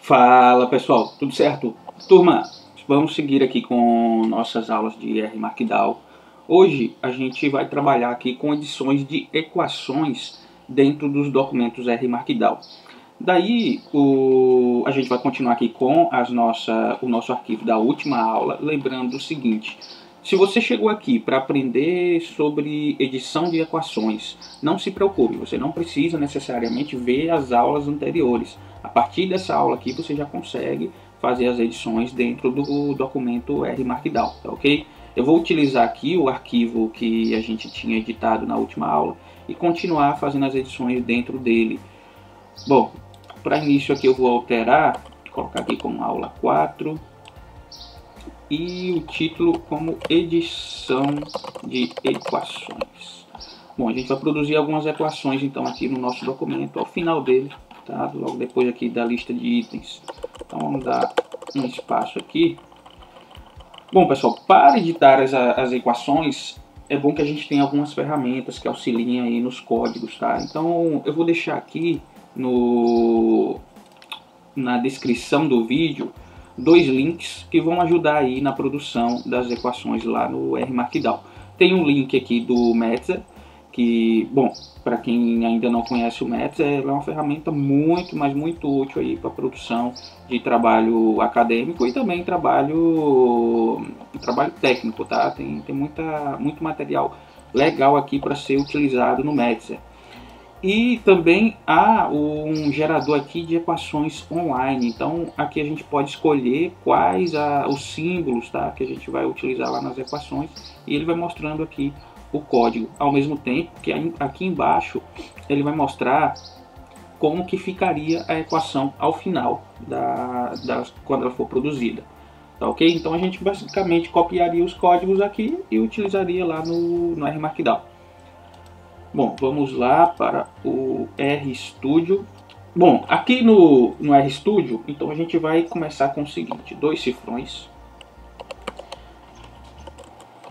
Fala pessoal, tudo certo? Turma, vamos seguir aqui com nossas aulas de R Markdown. Hoje a gente vai trabalhar aqui com edições de equações dentro dos documentos R Markdown. Daí a gente vai continuar aqui com o nosso arquivo da última aula, lembrando o seguinte: se você chegou aqui para aprender sobre edição de equações, não se preocupe, você não precisa necessariamente ver as aulas anteriores. A partir dessa aula aqui você já consegue fazer as edições dentro do documento R Markdown, tá ok? Eu vou utilizar aqui o arquivo que a gente tinha editado na última aula e continuar fazendo as edições dentro dele. Bom, para início aqui eu vou alterar, colocar aqui como aula 4 e o título como edição de equações. Bom, a gente vai produzir algumas equações então aqui no nosso documento, ao final dele, tá? Logo depois aqui da lista de itens. Então vamos dar um espaço aqui. Bom pessoal, para editar as equações, é bom que a gente tenha algumas ferramentas que auxiliem aí nos códigos, tá? Então eu vou deixar aqui na descrição do vídeo 2 links que vão ajudar aí na produção das equações lá no R Markdown. Tem um link aqui do Metzer, que, bom, para quem ainda não conhece o Metzer, é uma ferramenta muito, mas muito útil aí para produção de trabalho acadêmico e também trabalho técnico, tá? Tem muito material legal aqui para ser utilizado no Metzer. E também há um gerador aqui de equações online. Então aqui a gente pode escolher quais os símbolos, tá, que a gente vai utilizar lá nas equações, e ele vai mostrando aqui o código. Ao mesmo tempo que aqui embaixo ele vai mostrar como que ficaria a equação ao final, quando ela for produzida. Tá, ok? Então a gente basicamente copiaria os códigos aqui e utilizaria lá no R Markdown. Bom, vamos lá para o RStudio. Bom, aqui no RStudio, então a gente vai começar com o seguinte: 2 cifrões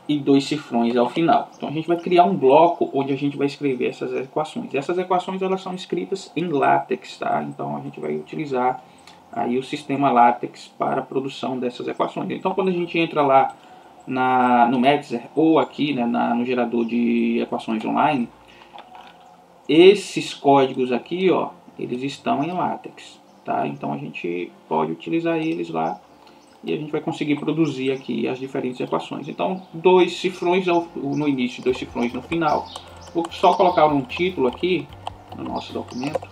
e 2 cifrões ao final. Então a gente vai criar um bloco onde a gente vai escrever essas equações. Essas equações elas são escritas em LaTeX, tá? Então a gente vai utilizar aí o sistema LaTeX para a produção dessas equações. Então quando a gente entra lá no Metzer ou aqui, né, no gerador de equações online, esses códigos aqui, ó, eles estão em LaTeX, tá? Então a gente pode utilizar eles lá e a gente vai conseguir produzir aqui as diferentes equações. Então, 2 cifrões no início, 2 cifrões no final. Vou só colocar um título aqui no nosso documento: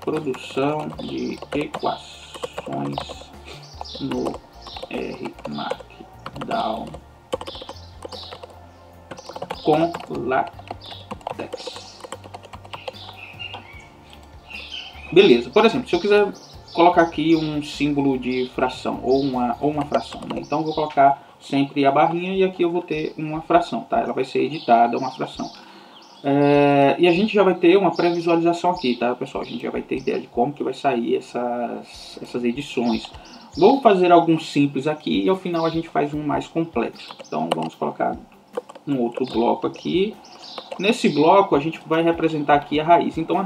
produção de equações no R Markdown com LaTeX. Beleza, por exemplo, se eu quiser colocar aqui um símbolo de fração ou uma fração, né? Então eu vou colocar sempre a barrinha e aqui eu vou ter uma fração, tá? Ela vai ser editada, uma fração. E a gente já vai ter uma pré-visualização aqui, tá, pessoal? A gente já vai ter ideia de como que vai sair essas edições. Vou fazer alguns simples aqui e ao final a gente faz um mais complexo. Então vamos colocar um outro bloco aqui. Nesse bloco a gente vai representar aqui a raiz. Então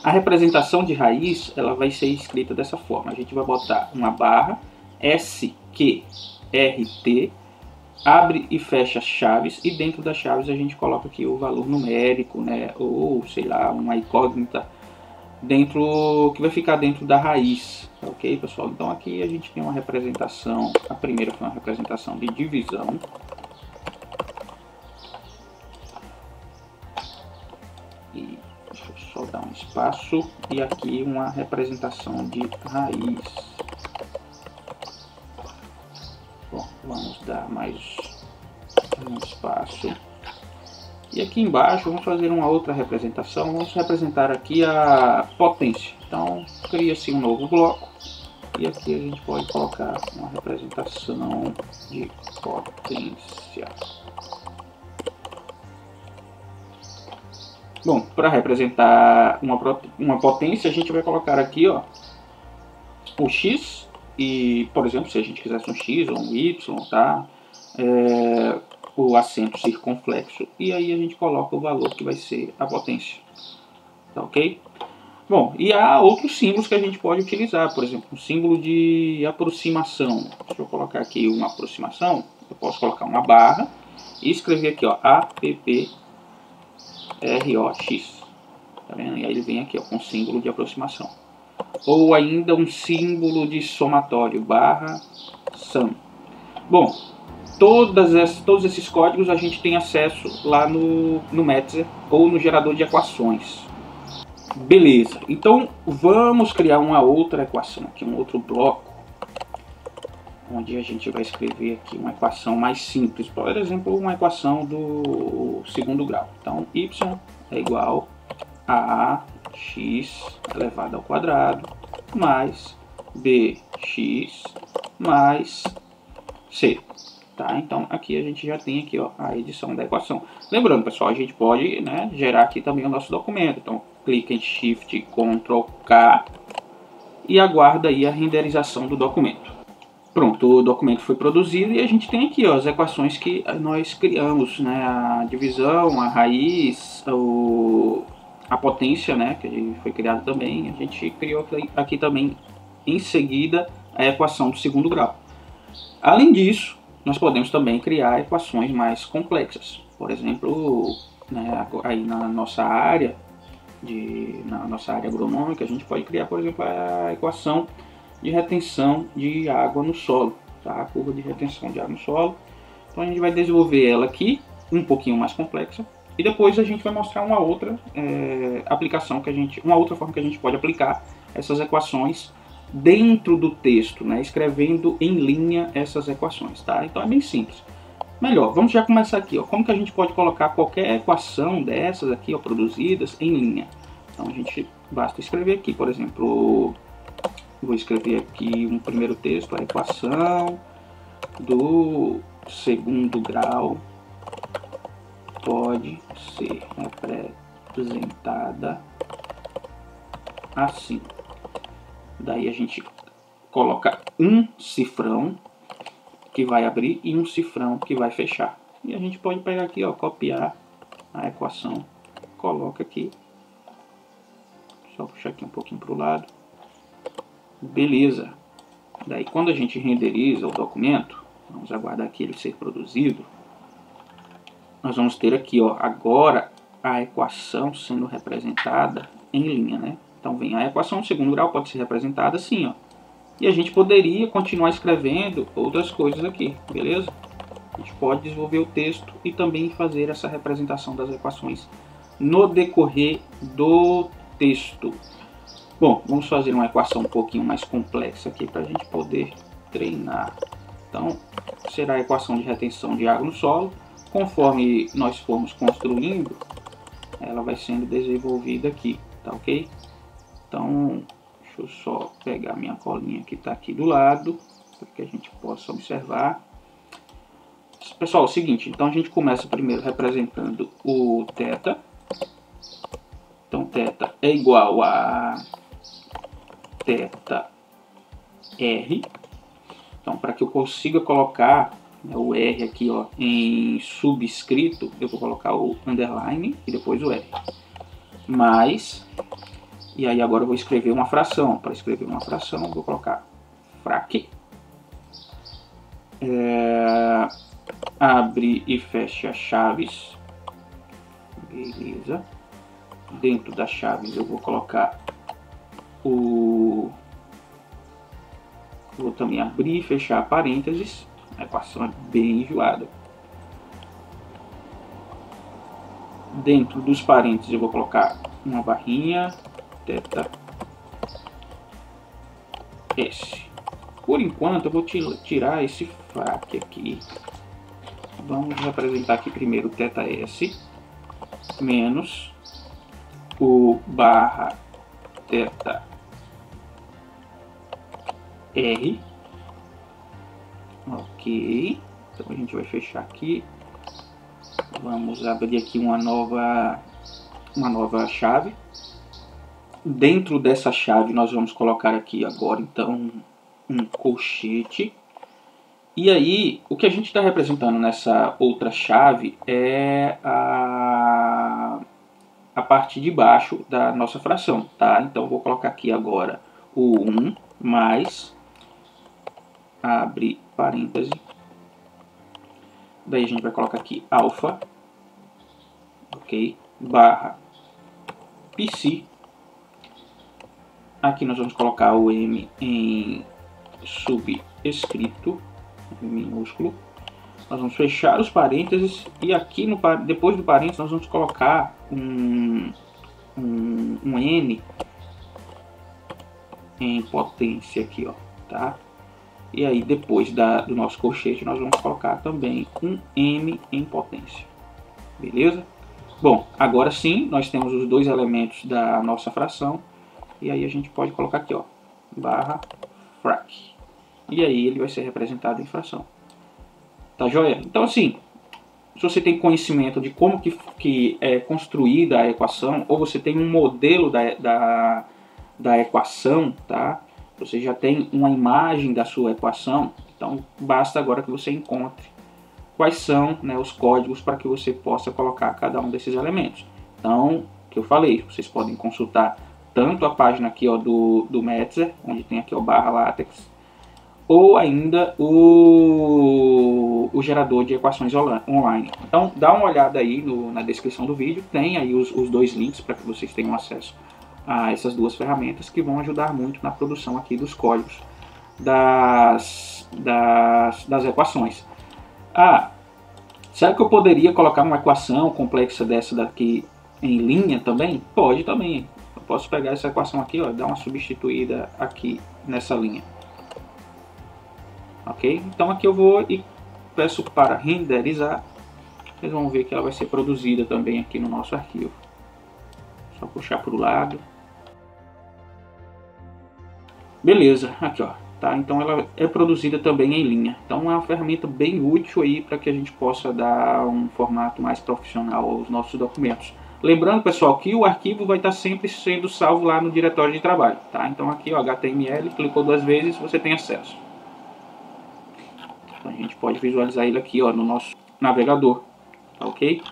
a representação de raiz, ela vai ser escrita dessa forma. A gente vai botar uma barra, SQRT, abre e fecha chaves, e dentro das chaves a gente coloca aqui o valor numérico, né, ou sei lá, uma incógnita, que vai ficar dentro da raiz, ok, pessoal? Então aqui a gente tem uma representação, a primeira foi uma representação de divisão. E deixa eu só dar um espaço, e aqui uma representação de raiz. Bom, vamos dar mais um espaço. E aqui embaixo vamos fazer uma outra representação. Vamos representar aqui a potência. Então cria-se um novo bloco. E aqui a gente pode colocar uma representação de potência. Bom, para representar uma potência, a gente vai colocar aqui, ó, o x, e, por exemplo, se a gente quisesse um x ou um y, tá? O acento circunflexo, e aí a gente coloca o valor que vai ser a potência, tá ok? Bom, e há outros símbolos que a gente pode utilizar, por exemplo, um símbolo de aproximação. Deixa eu colocar aqui uma aproximação, eu posso colocar uma barra e escrever aqui, ó, APPROX. Tá vendo? E aí ele vem aqui, ó, com símbolo de aproximação. Ou ainda um símbolo de somatório, barra sum. Bom, todos esses códigos a gente tem acesso lá no Metzer ou no gerador de equações. Beleza, então vamos criar uma outra equação aqui, um outro bloco, onde a gente vai escrever aqui uma equação mais simples, por exemplo, uma equação do segundo grau. Então, y é igual a x elevado ao quadrado mais bx mais c. Tá? Então aqui a gente já tem aqui, ó, a edição da equação. Lembrando, pessoal, a gente pode, né, gerar aqui também o nosso documento. Então clica em Shift Ctrl K e aguarda aí a renderização do documento. Pronto, o documento foi produzido e a gente tem aqui, ó, as equações que nós criamos, né, a divisão, a raiz, a potência, né, que foi criada também. A gente criou aqui também em seguida a equação do segundo grau. Além disso, nós podemos também criar equações mais complexas. Por exemplo, né, aí na nossa área agronômica, a gente pode criar, por exemplo, a equação de retenção de água no solo, tá? A curva de retenção de água no solo. Então a gente vai desenvolver ela aqui, um pouquinho mais complexa, e depois a gente vai mostrar uma outra aplicação uma outra forma que a gente pode aplicar essas equações dentro do texto, né, escrevendo em linha essas equações, tá? Então é bem simples. Melhor, vamos já começar aqui, ó, como que a gente pode colocar qualquer equação dessas aqui, ó, produzidas em linha. Então a gente basta escrever aqui, por exemplo, vou escrever aqui um primeiro texto, a equação do segundo grau pode ser representada assim. Daí a gente coloca um cifrão que vai abrir e um cifrão que vai fechar. E a gente pode pegar aqui, ó, copiar a equação, coloca aqui. Só puxar aqui um pouquinho para o lado. Beleza. Daí quando a gente renderiza o documento, vamos aguardar aqui ele ser produzido. Nós vamos ter aqui, ó, agora a equação sendo representada em linha, né? Então vem a equação do segundo grau, pode ser representada assim, ó. E a gente poderia continuar escrevendo outras coisas aqui, beleza? A gente pode desenvolver o texto e também fazer essa representação das equações no decorrer do texto. Bom, vamos fazer uma equação um pouquinho mais complexa aqui para a gente poder treinar. Então, será a equação de retenção de água no solo. Conforme nós formos construindo, ela vai sendo desenvolvida aqui, tá ok? Então, deixa eu só pegar minha colinha que está aqui do lado, para que a gente possa observar. Pessoal, é o seguinte, então a gente começa primeiro representando o θ. Então, θ é igual a θr. Então, para que eu consiga colocar, né, o R aqui, ó, em subscrito, eu vou colocar o underline e depois o R. Mais, e aí agora eu vou escrever uma fração. Para escrever uma fração, eu vou colocar frac. Abre e fecha chaves. Beleza. Dentro das chaves eu vou colocar vou também abrir e fechar parênteses. A equação é bem enjoada. Dentro dos parênteses eu vou colocar uma barrinha, θs. Por enquanto eu vou tirar esse frac aqui. Vamos representar aqui primeiro o θs menos o barra θr. Ok, então a gente vai fechar aqui. Vamos abrir aqui uma nova chave. Dentro dessa chave nós vamos colocar aqui agora então um colchete. E aí o que a gente está representando nessa outra chave é a parte de baixo da nossa fração, tá? Então vou colocar aqui agora o 1 mais, abre parêntese, daí a gente vai colocar aqui alfa, ok, barra psi. Aqui nós vamos colocar o m em subscrito, em minúsculo. Nós vamos fechar os parênteses e aqui depois do parênteses nós vamos colocar um n em potência aqui, ó, tá? E aí depois do nosso colchete nós vamos colocar também um m em potência, beleza? Bom, agora sim nós temos os dois elementos da nossa fração e aí a gente pode colocar aqui, ó, barra frac, e aí ele vai ser representado em fração. Tá joia? Então assim, se você tem conhecimento de como que é construída a equação, ou você tem um modelo da equação, tá? Você já tem uma imagem da sua equação, então basta agora que você encontre quais são, né, os códigos para que você possa colocar cada um desses elementos. Então, que eu falei, vocês podem consultar tanto a página aqui, ó, do Metzer, onde tem aqui o barra LaTeX, ou ainda o gerador de equações online. Então dá uma olhada aí na descrição do vídeo, tem aí os dois links para que vocês tenham acesso a essas duas ferramentas que vão ajudar muito na produção aqui dos códigos das equações. Será que eu poderia colocar uma equação complexa dessa daqui em linha também? Pode também. Eu posso pegar essa equação aqui, ó, dar uma substituída aqui nessa linha. Ok? Então aqui eu vou e peço para renderizar. Vocês vão ver que ela vai ser produzida também aqui no nosso arquivo. Só puxar para o lado. Beleza, aqui ó. Tá? Então ela é produzida também em linha. Então é uma ferramenta bem útil aí para que a gente possa dar um formato mais profissional aos nossos documentos. Lembrando, pessoal, que o arquivo vai estar sempre sendo salvo lá no diretório de trabalho. Tá? Então aqui, ó, HTML, clicou 2 vezes, você tem acesso. A gente pode visualizar ele aqui, ó, no nosso navegador, tá ok?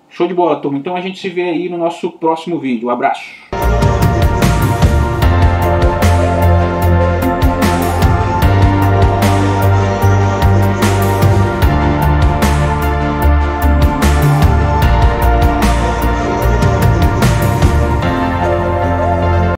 Show de bola, turma. Então a gente se vê aí no nosso próximo vídeo. Um abraço!